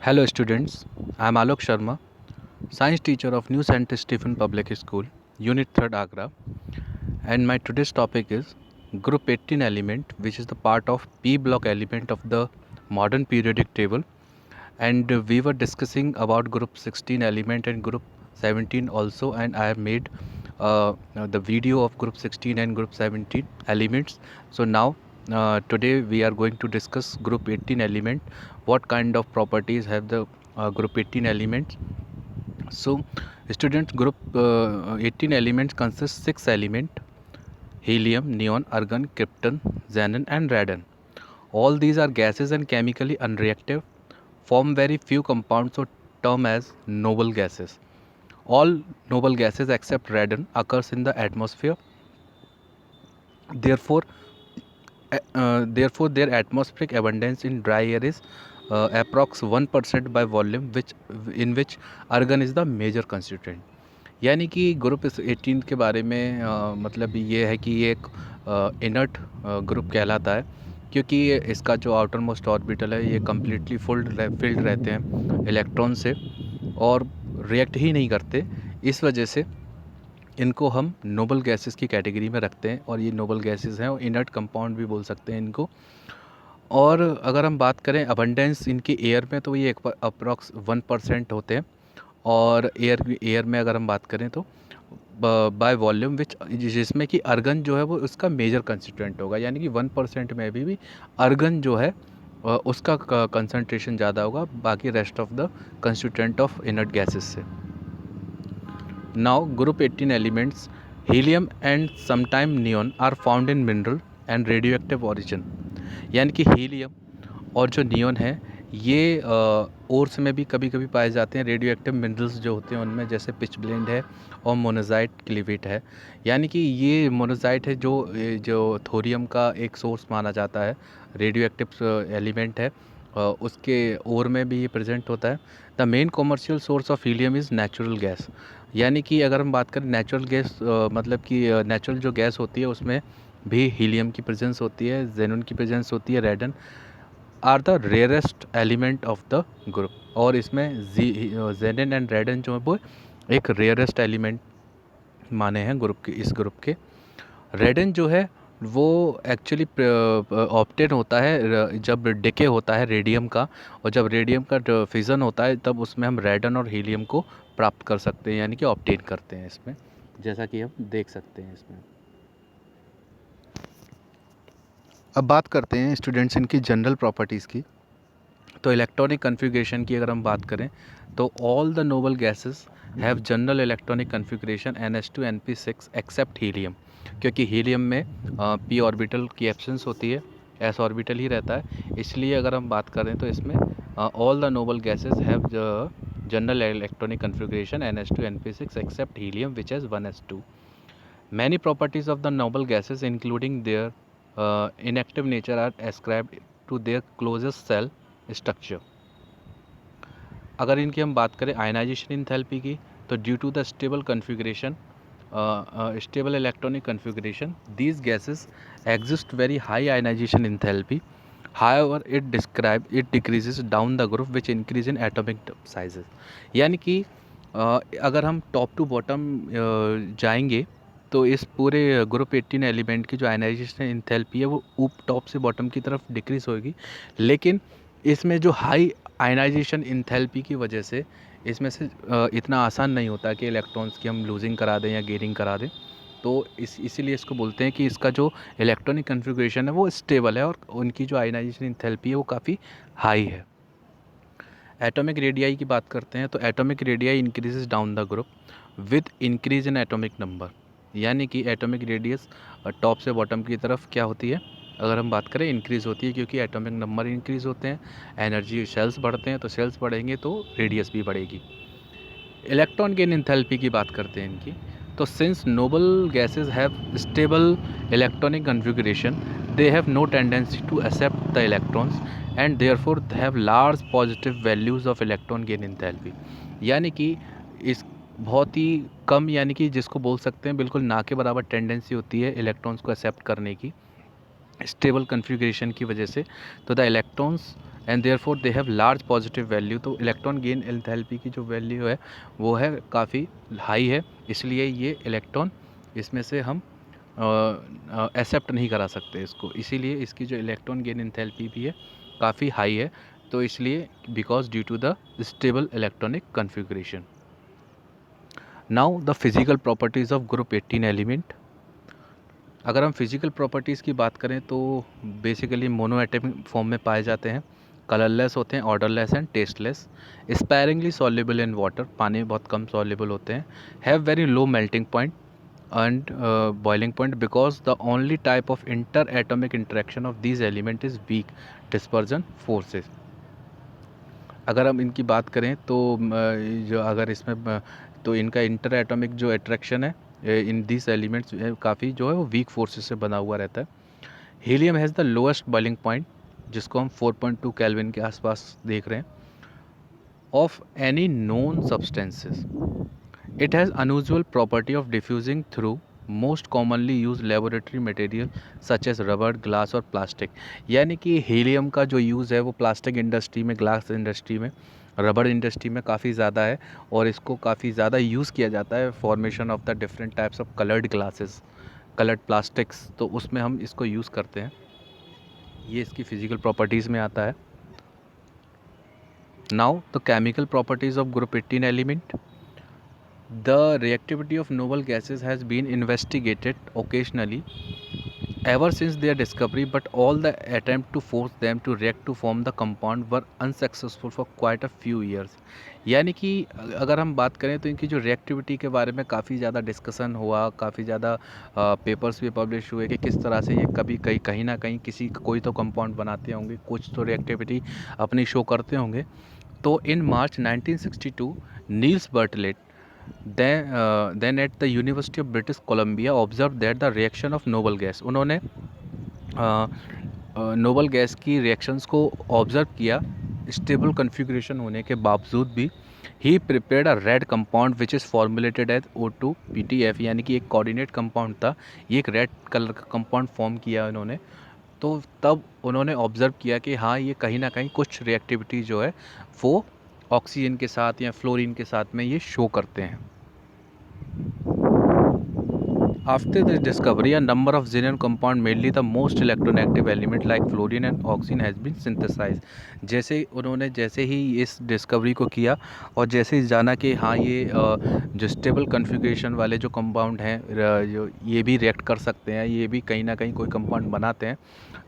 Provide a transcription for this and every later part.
Hello students, I am Alok Sharma, science teacher of New St. Stephen Public School, Unit 3rd Agra, and my today's topic is Group 18 element, which is the part of P block element of the modern periodic table, and we were discussing about Group 16 element and Group 17 also, and I have made the video of Group 16 and Group 17 elements. So now today we are going to discuss Group 18 element, what kind of properties have the Group 18 elements. So students, Group 18 elements consists 6 elements: helium, neon, argon, krypton, xenon and radon. All these are gases and chemically unreactive, form very few compounds or term as noble gases. All noble gases except radon occurs in the atmosphere. Therefore, therefore their atmospheric abundance in dry air is approx 1% by volume, which argon is the major constituent. यानी कि group इस 18 के बारे में मतलब ये है कि ये एक इनर्ट ग्रुप कहलाता है, क्योंकि इसका जो आउटर मोस्ट ऑर्बिटल है ये कम्प्लीटली फिल्ड रहते हैं इलेक्ट्रॉन से और रिएक्ट ही नहीं करते। इस वजह से इनको हम नोबल गैसेस की कैटेगरी में रखते हैं और ये नोबल गैसेस हैं और इनर्ट कंपाउंड भी बोल सकते हैं इनको। और अगर हम बात करें अबंडेंस इनकी एयर में, तो ये अप्रॉक्स 1% होते हैं, और एयर में अगर हम बात करें तो बाय वॉल्यूम जिसमें कि अर्गन जो है वो उसका मेजर कंस्टिट्यूएंट होगा, यानी कि 1% में भी अर्गन जो है उसका कंसंट्रेशन ज़्यादा होगा बाकी rest of the constituent of inert gases से। Now group 18 elements helium and sometime neon are found in mineral and radioactive origin, यानी कि हीलियम और जो नियॉन है ये ओर्स में भी कभी कभी पाए जाते हैं। रेडियो एक्टिव मिनरल्स जो होते हैं उनमें जैसे पिच ब्लेंड है और मोनोजाइट क्लीवेट है, यानी कि ये मोनोजाइट है जो थोरियम का एक सोर्स माना जाता है, रेडियो एक्टिव एलिमेंट है, उसके ओर में भी ये प्रेजेंट होता है। The main commercial source of helium is natural gas, यानी कि अगर हम बात करें नेचुरल गैस मतलब कि नेचुरल जो गैस होती है उसमें भी हीलियम की प्रेजेंस होती है, जेनॉन की प्रेजेंस होती है, radon are the rarest element of the group. और इसमें जेनन एंड रेडन जो है वो एक रेयरेस्ट एलिमेंट माने हैं इस ग्रुप के। रेडन जो है वो एक्चुअली ऑप्टेन होता है जब डिके होता है रेडियम का, और जब रेडियम का फिज़न होता है तब उसमें हम रेडन और हीलियम को प्राप्त कर सकते हैं, यानी कि ऑप्टेन करते हैं इसमें, जैसा कि हम देख सकते हैं इसमें। अब बात करते हैं स्टूडेंट्स इनकी जनरल प्रॉपर्टीज़ की। तो इलेक्ट्रॉनिक कन्फिग्रेशन की अगर हम बात करें तो all the noble gases have general electronic configuration NH2 NP6 except helium, क्योंकि हीलियम में p ऑर्बिटल की एब्सेंस होती है, s ऑर्बिटल ही रहता है। इसलिए अगर हम बात करें तो इसमें all the noble gases have general electronic configuration NH2 NP6 except helium which has 1s2। Many properties of the noble gases, including their inactive nature, are ascribed to their closest cell structure. अगर इनकी हम बात करें ionization enthalpy की, तो due to the stable configuration stable electronic configuration, these gases exist very high ionization enthalpy. However, it decreases down the group which increase in atomic sizes. यानी कि अगर हम टॉप टू बॉटम जाएंगे तो इस पूरे ग्रुप 18 एलिमेंट की जो आयनाइजेशन इंथैल्पी है वो टॉप से बॉटम की तरफ डिक्रीज होगी, लेकिन इसमें जो हाई आयनाइजेशन इंथैल्पी की वजह से इसमें से इतना आसान नहीं होता कि इलेक्ट्रॉन्स की हम लूजिंग करा दें या गेनिंग करा दें। तो इसीलिए इसको बोलते हैं कि इसका जो इलेक्ट्रॉनिक कन्फिग्रेशन है वो स्टेबल है और उनकी जो आयनाइजेशन इंथैल्पी है वो काफ़ी हाई है। एटॉमिक रेडियाई की बात करते हैं तो atomic radii increases down the group with increase in atomic number, यानी कि एटॉमिक रेडियस टॉप से बॉटम की तरफ क्या होती है अगर हम बात करें इंक्रीज़ होती है, क्योंकि एटॉमिक नंबर इंक्रीज़ होते हैं, एनर्जी सेल्स बढ़ते हैं, तो सेल्स बढ़ेंगे तो रेडियस भी बढ़ेगी। इलेक्ट्रॉन गेन इंथैल्पी की बात करते हैं इनकी, तो since noble gases have stable electronic configuration they have no tendency to accept the electrons and therefore they have large positive values of electron gain enthalpy, यानी कि इस बहुत ही कम, यानी कि जिसको बोल सकते हैं बिल्कुल ना के बराबर टेंडेंसी होती है इलेक्ट्रॉन्स को एक्सेप्ट करने की स्टेबल कन्फिग्रेशन की वजह से। तो the electrons and therefore they have large positive value. तो इलेक्ट्रॉन गेन एंथैल्पी की जो वैल्यू है वो है काफ़ी हाई है, इसलिए ये इलेक्ट्रॉन इसमें से हम एक्सेप्ट नहीं करा सकते इसको, इसीलिए इसकी जो इलेक्ट्रॉन गेन एंथैल्पी भी है काफ़ी हाई है। तो इसलिए because due to the stable electronic configuration. Now the physical properties of group 18 element. अगर हम फिजिकल प्रॉपर्टीज़ की बात करें तो बेसिकली मोनोएटमिक फॉर्म में पाए जाते हैं, कलरलेस होते हैं, odourless and tasteless, sparingly soluble in water, पानी में बहुत कम सॉल्युबल होते हैं, have very low melting point and boiling point because the only type of interatomic interaction of these element is weak dispersion forces। अगर हम इनकी बात करें तो जो अगर इसमें तो इनका इंटर एटॉमिक जो अट्रैक्शन है इन दिस एलिमेंट्स काफ़ी जो है वो वीक फोर्सेस से बना हुआ रहता है। Helium has the lowest boiling point जिसको हम 4.2 केल्विन के आसपास देख रहे हैं of any known substances. It has unusual property of diffusing through most commonly used laboratory material such as rubber, glass और plastic। यानी कि हीलियम का जो यूज़ है वो प्लास्टिक इंडस्ट्री में, ग्लास इंडस्ट्री में, रबर इंडस्ट्री में काफ़ी ज़्यादा है और इसको काफ़ी ज़्यादा यूज़ किया जाता है formation of the different types of coloured glasses, coloured plastics, तो उसमें हम इसको यूज़ करते हैं। ये इसकी फिजिकल प्रॉपर्टीज़ में आता है। Now the chemical properties of group 18 element. The reactivity of noble gases has been investigated occasionally ever since their discovery, but all the attempt to force them to react to form the compound were unsuccessful for quite a few years। यानी कि अगर हम बात करें तो इनकी जो reactivity के बारे में काफ़ी ज़्यादा डिस्कशन हुआ, काफ़ी ज़्यादा पेपर्स भी पब्लिश हुए कि किस तरह से ये कभी कहीं ना कहीं किसी कोई तो कंपाउंड बनाते होंगे, कुछ तो रिएक्टिविटी अपनी शो करते होंगे। तो इन मार्च 1962 Niels Bartlett then at the University of British Columbia observed that the reaction of noble gas, उन्होंने नोबल गैस की रिएक्शंस को ऑब्जर्व किया स्टेबल कन्फिग्रेशन होने के बावजूद भी। He prepared a red compound which is formulated as O2PTF, यानी कि एक कोऑर्डिनेट कंपाउंड था, ये एक रेड कलर का कंपाउंड फॉर्म किया उन्होंने। तो तब उन्होंने ऑब्ज़र्व किया कि हाँ ये कहीं ना कहीं कुछ रिएक्टिविटी जो है वो ऑक्सीजन के साथ या फ्लोरीन के साथ में ये शो करते हैं। After this discovery, a number of xenon compound, mainly the most electronegative element like fluorine and oxygen, has been synthesized। जैसे ही इस डिस्कवरी को किया और जैसे ही जाना कि हाँ ये जो स्टेबल कन्फिग्रेशन वाले जो कंपाउंड हैं जो ये भी रिएक्ट कर सकते हैं, ये भी कहीं ना कहीं कोई कंपाउंड बनाते हैं,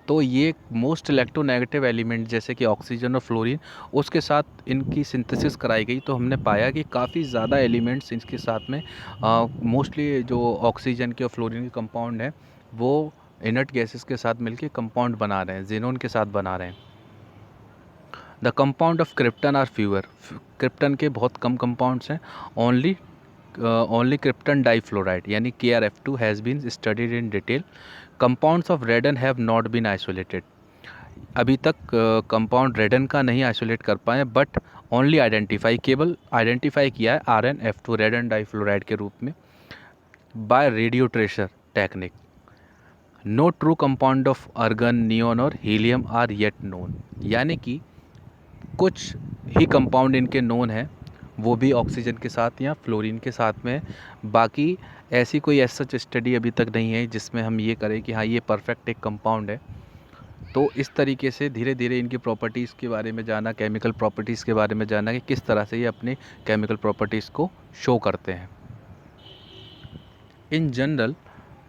तो ये मोस्ट इलेक्ट्रोनेगेटिव एलिमेंट जैसे कि ऑक्सीजन और फ्लोरीन उसके साथ इनकी सिंथेसिस कराई गई। तो हमने पाया कि काफ़ी ज़्यादा एलिमेंट्स इसके साथ में मोस्टली जो ऑक्सीजन के और फ्लोरीन के कंपाउंड हैं वो इनर्ट गैसेस के साथ मिलके कंपाउंड बना रहे हैं, जेनोन के साथ बना रहे हैं। The compound of krypton are fewer. Krypton के बहुत कम कंपाउंड्स हैं। ओनली क्रिप्टन डाईफ्लोराइड यानी KrF2 has been studied in detail. Compounds of radon have not been isolated. अभी तक कंपाउंड रेडन का नहीं आइसोलेट कर पाए, बट ओनली केवल आइडेंटिफाई किया है RnF2 रेडन डाईफ्लोराइड के रूप में by radio tracer technique. No true compound of argon, neon और हीलियम आर येट नोन। यानी कि कुछ ही कंपाउंड इनके नोन हैं, वो भी ऑक्सीजन के साथ या फ्लोरीन के साथ में। बाकी ऐसी कोई सच स्टडी अभी तक नहीं है जिसमें हम ये करें कि हाँ ये परफेक्ट एक कंपाउंड है। तो इस तरीके से धीरे धीरे इनकी प्रॉपर्टीज़ के बारे में जाना, केमिकल प्रॉपर्टीज़ के बारे में जाना कि किस तरह से ये अपने केमिकल प्रॉपर्टीज़ को शो करते हैं। In general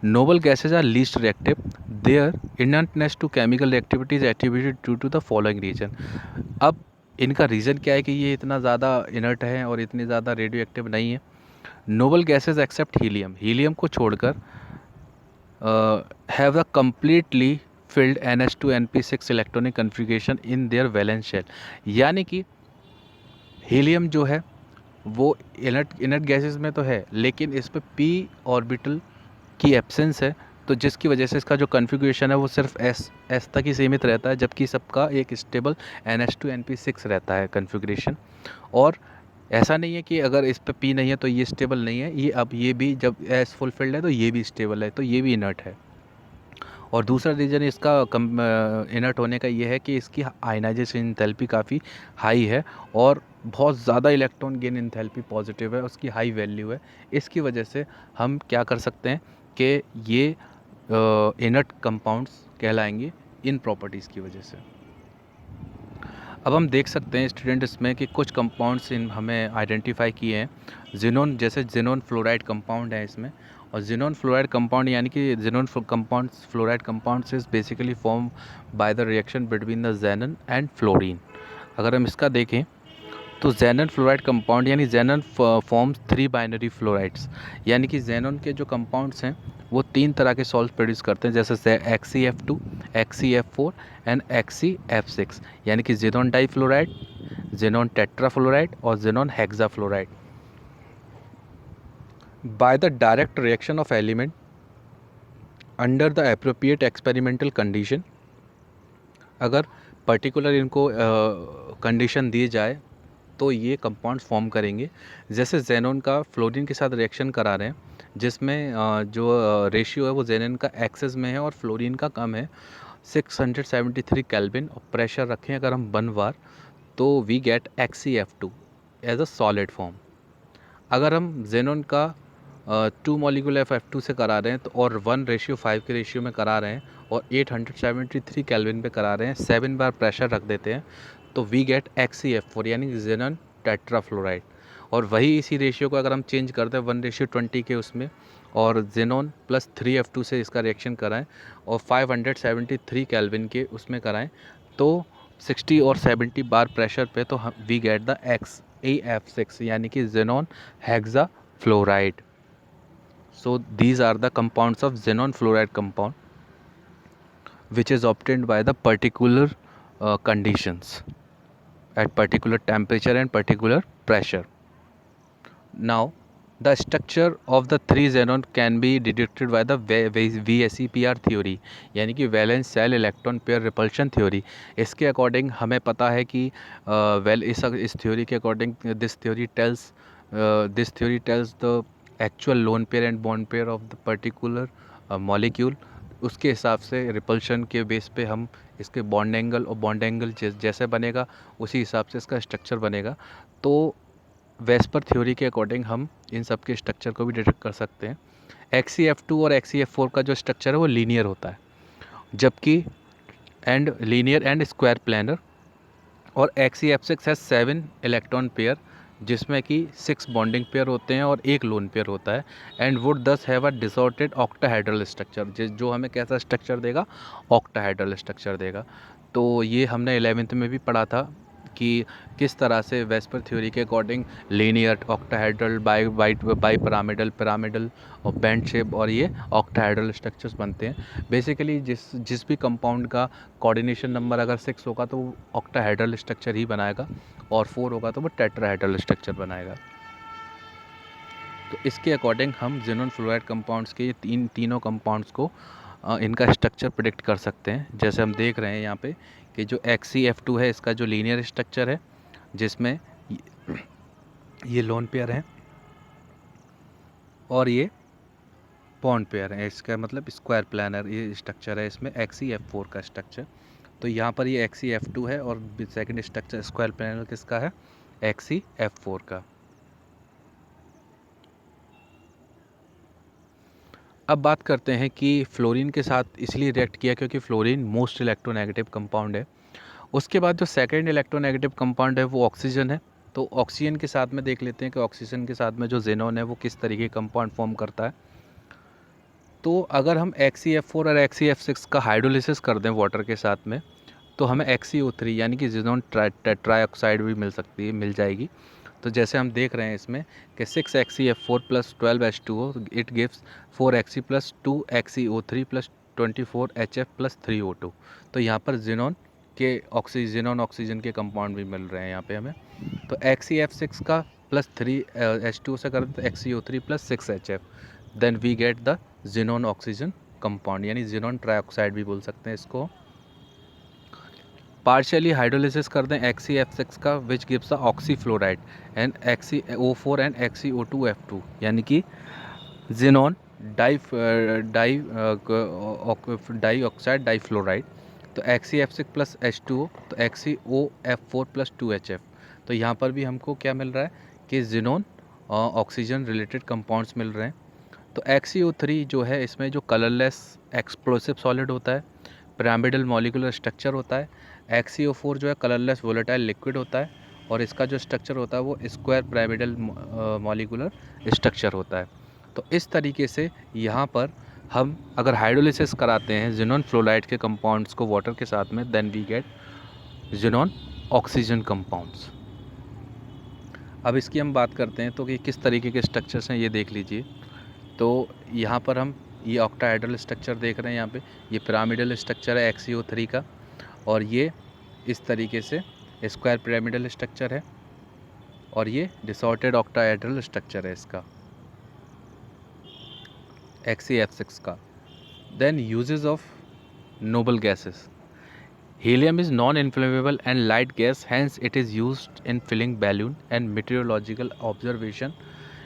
noble gases are least reactive, their inertness to chemical reactivity is attributed due to the following reason। अब इनका रीज़न क्या है कि ये इतना ज़्यादा इनर्ट है और इतनी ज़्यादा रेडियो एक्टिव नहीं है। Noble gases except helium, helium को छोड़कर have a completely filled NH2 NP6 electronic configuration in their valence shell. यानी कि हीलियम जो है वो इनर्ट गैसेस में तो है लेकिन इस पर p ऑर्बिटल की एब्सेंस है, तो जिसकी वजह से इसका जो कन्फिग्रेशन है वो सिर्फ S तक ही सीमित रहता है, जबकि सबका एक स्टेबल NH2 NP6 रहता है कन्फिग्रेशन। और ऐसा नहीं है कि अगर इस पे P नहीं है तो ये स्टेबल नहीं है, ये अब ये भी जब S फुलफिल्ड है तो ये भी स्टेबल है, तो ये भी इनर्ट है। और दूसरा रीज़न इसका इनर्ट होने का ये है कि इसकी आयनाइजेशन इंथैल्पी काफ़ी हाई है और बहुत ज़्यादा इलेक्ट्रॉन गेन इंथैल्पी पॉजिटिव है, उसकी हाई वैल्यू है। इसकी वजह से हम क्या कर सकते हैं कि ये इनर्ट कंपाउंड्स कहलाएंगे इन प्रॉपर्टीज़ की वजह से। अब हम देख सकते हैं स्टूडेंट इसमें कि कुछ कंपाउंड्स इन हमें आइडेंटिफाई किए हैं। जिनोन, जैसे जिनोन फ्लोराइड कंपाउंड है इसमें, और जिनोन फ्लोराइड कंपाउंड यानी कि xenon compounds fluoride compounds is basically form by the reaction between the जेनन and fluorine. अगर हम इसका देखें तो जेनन फ्लोराइड कंपाउंड यानी जेनन फॉर्म्स 3 बाइनरी फ्लोराइड्स, यानी कि जेनन के जो कंपाउंड्स हैं वो 3 तरह के सॉल्ट प्रोड्यूस करते हैं, जैसे XeF2, XeF4 एंड XeF6, यानी कि जेनॉन डाइफ्लोराइड, जेनॉन टेट्राफ्लोराइड और xenon hexafluoride. By the direct reaction of element under the appropriate experimental condition, अगर पर्टिकुलर इनको कंडीशन दी जाए तो ये कंपाउंड्स फॉर्म करेंगे। जैसे जेनॉन का फ्लोरीन के साथ रिएक्शन करा रहे हैं, जिसमें जो रेशियो है वो जेनॉन का एक्सेस में है और फ्लोरीन का कम है, 673 केल्विन, और प्रेशर रखें अगर हम 1 बार, तो we get XeF2 as a solid form. अगर हम जेनॉन का 2 मॉलिक्यूल F2 से करा रहे हैं तो और 1:5 के रेशियो में करा रहे हैं और 873 केल्विन पे करा रहे हैं, 7 बार प्रेशर रख देते हैं, तो वी गेट XeF4 यानी जेनॉन टेट्राफ्लोराइड। और वही इसी रेशियो को अगर हम चेंज करते हैं 1:20 के उसमें, और जेनॉन प्लस 3F2 से इसका रिएक्शन कराएं और 573 केल्विन के उसमें कराएं, तो 60 और 70 बार प्रेशर पे तो हम वी गेट द XeF6 यानी कि xenon hexafluoride. So these are the compounds of xenon fluoride compound which is obtained by the particular conditions at particular temperature and particular pressure. Now the structure of the three xenon can be deduced by the VSEPR theory यानी कि valence shell electron pair repulsion theory. इसके according हमें पता है कि इस theory के according this theory tells the actual lone pair and bond pair of the particular molecule. उसके हिसाब से रिपल्शन के बेस पे हम इसके बॉन्ड एंगल और बॉन्ड एंगल जैसे बनेगा उसी हिसाब से इसका स्ट्रक्चर बनेगा। तो वेस्पर थ्योरी के अकॉर्डिंग हम इन सब के स्ट्रक्चर को भी डिटेक्ट कर सकते हैं। XeF2 और XeF4 का जो स्ट्रक्चर है वो लीनियर होता है, जबकि लीनियर एंड स्क्वायर प्लानर, और XeF6 है 7 इलेक्ट्रॉन पेयर जिसमें कि 6 बॉन्डिंग पेयर होते हैं और 1 लोन पेयर होता है, एंड वुड दस हैव अ डिसऑर्डेड ऑक्टाहेड्रल स्ट्रक्चर, जो हमें कैसा स्ट्रक्चर देगा, ऑक्टाहेड्रल स्ट्रक्चर देगा। तो ये हमने 11th में भी पढ़ा था कि किस तरह से वेस्पर थ्योरी के according linear, octahedral, bi pyramidal और बैंड शेप और ये ऑक्टाहेड्रल स्ट्रक्चर्स बनते हैं। बेसिकली जिस भी कंपाउंड का कोऑर्डिनेशन नंबर अगर 6 होगा तो वो ऑक्टाहेड्रल स्ट्रक्चर ही बनाएगा, और 4 होगा तो वो टेट्राहेड्रल स्ट्रक्चर बनाएगा। तो इसके अकॉर्डिंग हम जेनॉन फ्लोराइड कंपाउंड्स के तीनों कंपाउंड्स को इनका स्ट्रक्चर प्रिडिक्ट कर सकते हैं। जैसे हम देख रहे हैं यहाँ पे कि जो XeF2 है इसका जो लीनियर स्ट्रक्चर है, जिसमें ये लोन पेयर है और ये बॉन्ड पेयर है, इसका मतलब स्क्वायर प्लानर ये स्ट्रक्चर है इसमें XeF4 का स्ट्रक्चर। तो यहाँ पर ये XeF2 है और सेकंड स्ट्रक्चर स्क्वायर प्लानर किसका है, XeF4 का। अब बात करते हैं कि फ्लोरीन के साथ इसलिए रिएक्ट किया क्योंकि फ्लोरीन मोस्ट इलेक्ट्रोनेगेटिव कंपाउंड है। उसके बाद जो सेकंड इलेक्ट्रोनेगेटिव कंपाउंड है वो ऑक्सीजन है। तो ऑक्सीजन के साथ में देख लेते हैं कि ऑक्सीजन के साथ में जो जेनॉन है वो किस तरीके कंपाउंड फॉर्म करता है। तो अगर हम XeF4 और XeF6 का हाइड्रोलिसिस कर दें वाटर के साथ में, तो हमें XeO3 यानी कि जेनॉन ट्राइऑक्साइड भी मिल जाएगी। तो जैसे हम देख रहे हैं इसमें कि 6 XeF4 plus 12 H2O it gives 4 Xe plus 2 XeO3 plus 24 HF plus 3 O2। तो यहाँ पर जेनॉन ऑक्सीजन के कंपाउंड भी मिल रहे हैं यहाँ पे हमें। तो XeF6 का प्लस 3 H2O से करें तो XeO3 plus 6 HF, then we get the xenon oxygen compound यानी जेनॉन ट्राइऑक्साइड भी बोल सकते हैं इसको। पार्शियली हाइड्रोलिसिस कर दें XeF6 का which gives the oxyfluoride and XeO4 and XeO2F2 यानी कि जेनॉन डाई ऑक्साइड डाईफ्लोराइड, तो XeF6 प्लस H2O, तो XeOF4 प्लस 2HF। तो यहाँ पर भी हमको क्या मिल रहा है कि जिनोन ऑक्सीजन रिलेटेड कंपाउंड्स मिल रहे हैं। तो XeO3 जो है, इसमें जो कलरलेस एक्सप्लोसिव सॉलिड होता है, पिरामिडल मॉलिक्यूलर स्ट्रक्चर होता है। XeO4 जो है कलरलेस वोलेटाइल लिक्विड होता है, और इसका जो स्ट्रक्चर होता है वो स्क्वायर पिरामिडल मॉलिक्यूलर स्ट्रक्चर होता है। तो इस तरीके से यहाँ पर हम अगर हाइड्रोलिसिस कराते हैं जिनोन फ्लोराइड के कंपाउंड्स को वाटर के साथ में, then we get xenon oxygen compounds. अब इसकी हम बात करते हैं तो कि किस तरीके के स्ट्रक्चर्स हैं ये देख लीजिए। तो यहाँ पर हम ये ऑक्टाहेड्रल स्ट्रक्चर देख रहे हैं, यहाँ पे ये पिरामिडल स्ट्रक्चर है XeO3 का, और ये इस तरीके से स्क्वायर पिरामिडल स्ट्रक्चर है, और ये डिसऑर्डेड ऑक्टाहेड्रल स्ट्रक्चर है इसका XeF6 का। Then uses of noble gases. Helium is non-inflammable and light gas, hence it is used in filling balloon and meteorological observation.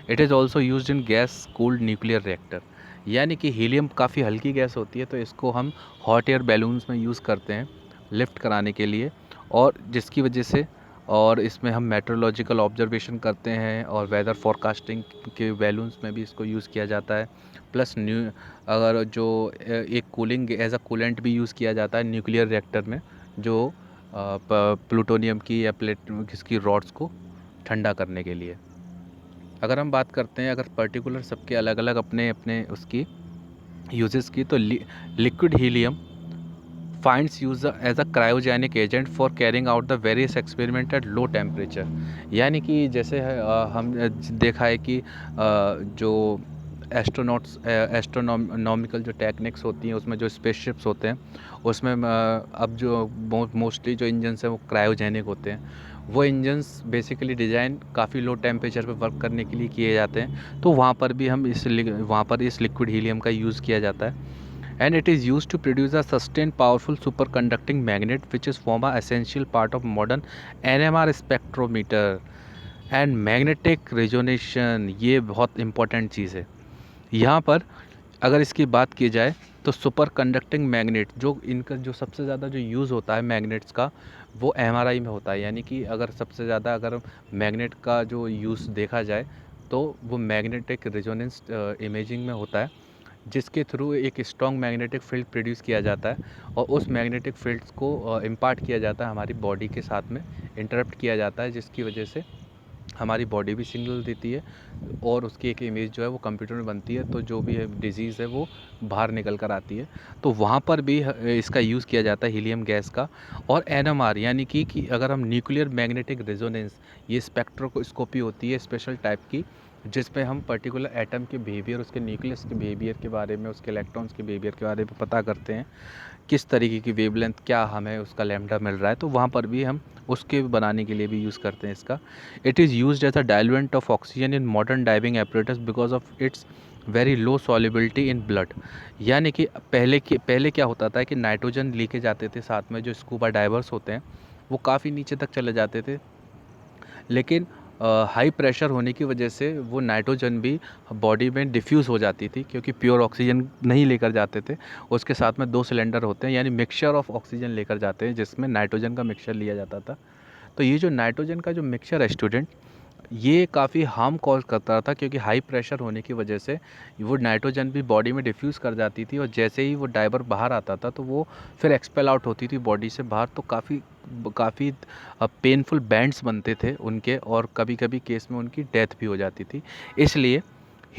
It is also used in gas-cooled nuclear reactor. यानी कि helium काफ़ी हल्की gas होती है, तो इसको हम hot air balloons में यूज़ करते हैं लिफ्ट कराने के लिए, और जिसकी वजह से, और इसमें हम मेट्रोलॉजिकल ऑब्जर्वेशन करते हैं, और वेदर फॉरकास्टिंग के बैलून्स में भी इसको यूज़ किया जाता है। प्लस अगर जो एक कूलिंग एज अ कूलेंट भी यूज़ किया जाता है न्यूक्लियर रिएक्टर में, जो प्लूटोनियम की या इसकी रॉड्स को ठंडा करने के लिए। अगर हम बात करते हैं, अगर पर्टिकुलर सबके अलग अलग अपने अपने उसकी यूजेस की, तो liquid helium finds use as a cryogenic agent for carrying out the various experiment at low temperature। यानी कि जैसे हम देखा है कि जो एस्ट्रोनॉमिकल जो टेक्निक्स होती हैं, उसमें जो स्पेसशिप्स होते हैं, उसमें अब जो मोस्टली जो इंजन्स हैं वो क्रायोजेनिक होते हैं। वो इंजन्स बेसिकली डिज़ाइन काफ़ी लो टेम्परेचर पे वर्क करने के लिए किए जाते हैं, तो वहाँ पर भी हम इस लिक्विड हीलियम का यूज़ किया जाता है। And it is used to produce a sustained powerful superconducting magnet which is form a essential part of modern NMR spectrometer and magnetic resonation। ये बहुत इंपॉर्टेंट चीज़ है यहाँ पर। अगर इसकी बात की जाए तो सुपर कंडक्टिंग मैग्नेट, जो इनका जो सबसे ज़्यादा जो यूज़ होता है मैग्नेट्स का, वो MRI में होता है। यानी कि अगर सबसे ज़्यादा अगर मैग्नेट का जो यूज़ देखा जाए तो वो मैग्नेटिक रेजोनेंस इमेजिंग में होता है, जिसके थ्रू एक स्ट्रॉन्ग मैग्नेटिक फील्ड प्रोड्यूस किया जाता है, और उस मैग्नेटिक फील्ड्स को इम्पार्ट किया जाता है हमारी बॉडी के साथ में, इंटरप्ट किया जाता है, जिसकी वजह से हमारी बॉडी भी सिग्नल देती है, और उसकी एक इमेज जो है वो कंप्यूटर में बनती है, तो जो भी डिजीज़ है वो बाहर निकल कर आती है। तो वहाँ पर भी इसका यूज़ किया जाता है हीलियम गैस का। और NMR यानी कि अगर हम न्यूक्लियर मैग्नेटिक रेजोनेंस, ये स्पेक्ट्रोस्कोपी होती है स्पेशल टाइप की, जिसमें हम पर्टिकुलर एटम के बिहेवियर, उसके न्यूक्लियस के बिहेवियर के बारे में, उसके इलेक्ट्रॉन्स के बिहेवियर के बारे में पता करते हैं, किस तरीके की वेवलेंथ, क्या हमें उसका लैम्डा मिल रहा है, तो वहाँ पर भी हम उसके बनाने के लिए भी यूज़ करते हैं इसका। It is used as a diluent of oxygen in modern diving apparatus because of its very low solubility in blood. यानी कि पहले क्या होता था कि नाइट्रोजन लेके जाते थे साथ में, जो स्कूबा डाइवर्स होते हैं वो काफ़ी नीचे तक चले जाते थे, लेकिन हाई प्रेशर होने की वजह से वो नाइट्रोजन भी बॉडी में डिफ्यूज़ हो जाती थी, क्योंकि प्योर ऑक्सीजन नहीं लेकर जाते थे। उसके साथ में 2 सिलेंडर होते हैं, यानी मिक्सचर ऑफ ऑक्सीजन लेकर जाते हैं, जिसमें नाइट्रोजन का मिक्सचर लिया जाता था। तो ये जो नाइट्रोजन का जो मिक्सचर है स्टूडेंट, ये काफ़ी हार्म कॉज करता था, क्योंकि हाई प्रेशर होने की वजह से वो नाइट्रोजन भी बॉडी में डिफ्यूज़ कर जाती थी, और जैसे ही वो डाइवर बाहर आता था तो वो फिर एक्सपेल आउट होती थी बॉडी से बाहर। तो काफ़ी पेनफुल बैंड्स बनते थे उनके, और कभी कभी केस में उनकी डेथ भी हो जाती थी। इसलिए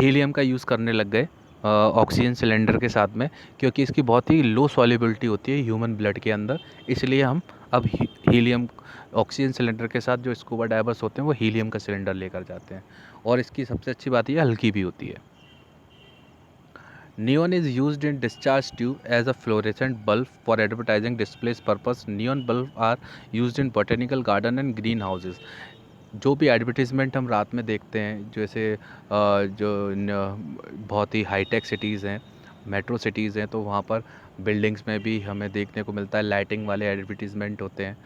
हीलियम का यूज़ करने लग गए ऑक्सीजन सिलेंडर के साथ में, क्योंकि इसकी बहुत ही लो सॉल्युबिलिटी होती है ह्यूमन ब्लड के अंदर। इसलिए हम अब हीलियम ऑक्सीजन सिलेंडर के साथ जो स्कूबा डाइवर्स होते हैं वो हीलियम का सिलेंडर लेकर जाते हैं, और इसकी सबसे अच्छी बात ये हल्की भी होती है। Neon is used in discharge tube as a fluorescent bulb for advertising displays purpose. Neon bulb are used in botanical garden and greenhouses। जो भी एडवर्टीज़मेंट हम रात में देखते हैं, जैसे बहुत ही हाईटेक सिटीज़ हैं, मेट्रो सिटीज़ हैं, तो वहाँ पर बिल्डिंग्स में भी हमें देखने को मिलता है लाइटिंग वाले एडवर्टीज़मेंट होते हैं।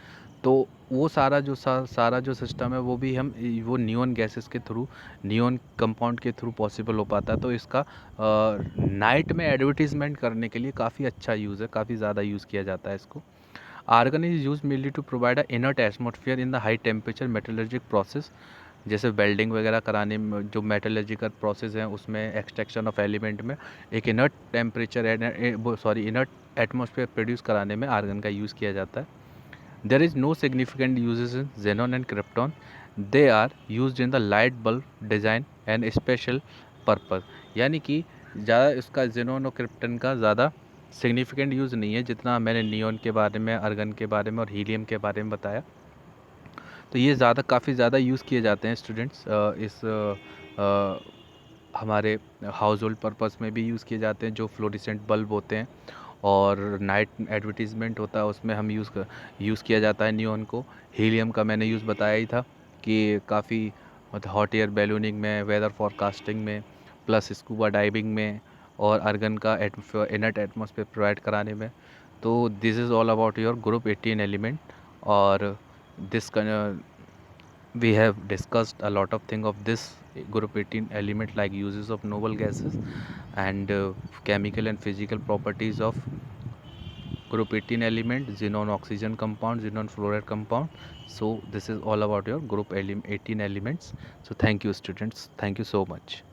तो वो सारा जो सिस्टम है वो भी हम वो नियॉन गैसेस के थ्रू, नियॉन कंपाउंड के थ्रू पॉसिबल हो पाता है। तो इसका नाइट में एडवर्टीजमेंट करने के लिए काफ़ी अच्छा यूज़ है, काफ़ी ज़्यादा यूज़ किया जाता है इसको। Argon is use mainly to provide a inert atmosphere in the high temperature metallurgic process, जैसे वेल्डिंग वगैरह कराने में जो मेटलर्जिकल प्रोसेस हैं उसमें एक्सट्रैक्शन ऑफ एलिमेंट में एक inert temperature inert atmosphere produce कराने में आर्गन का यूज़ किया जाता है। There is no significant uses in xenon and krypton. They are used in the light bulb design and special purpose. यानी कि ज़्यादा इसका xenon और krypton का ज़्यादा सिग्निफिकेंट यूज़ नहीं है जितना मैंने नियॉन के बारे में, आर्गन के बारे में और हीलियम के बारे में बताया। तो ये काफ़ी ज़्यादा यूज़ किए जाते हैं स्टूडेंट्स, इस हमारे हाउस होल्ड पर्पज़ में भी यूज़ किए जाते हैं, जो फ्लोरेसेंट बल्ब होते हैं और नाइट एडवर्टीज़मेंट होता है उसमें हम यूज़ किया जाता है नियॉन को। हीलियम का मैंने यूज़ बताया ही था कि काफ़ी मतलब हॉट एयर बैलूनिंग में, वेदर फोरकास्टिंग में, प्लस स्कूबा डाइविंग में, और आर्गन का इनर्ट एटमॉस्फेयर प्रोवाइड कराने में। तो this is all about your group 18 element. और this we have discussed a lot of thing of this group 18 element, like uses of noble gases and chemical and physical properties of group 18 element, xenon oxygen compound, xenon fluoride compound. So this is all about your group 18 elements. So thank you students, thank you so much.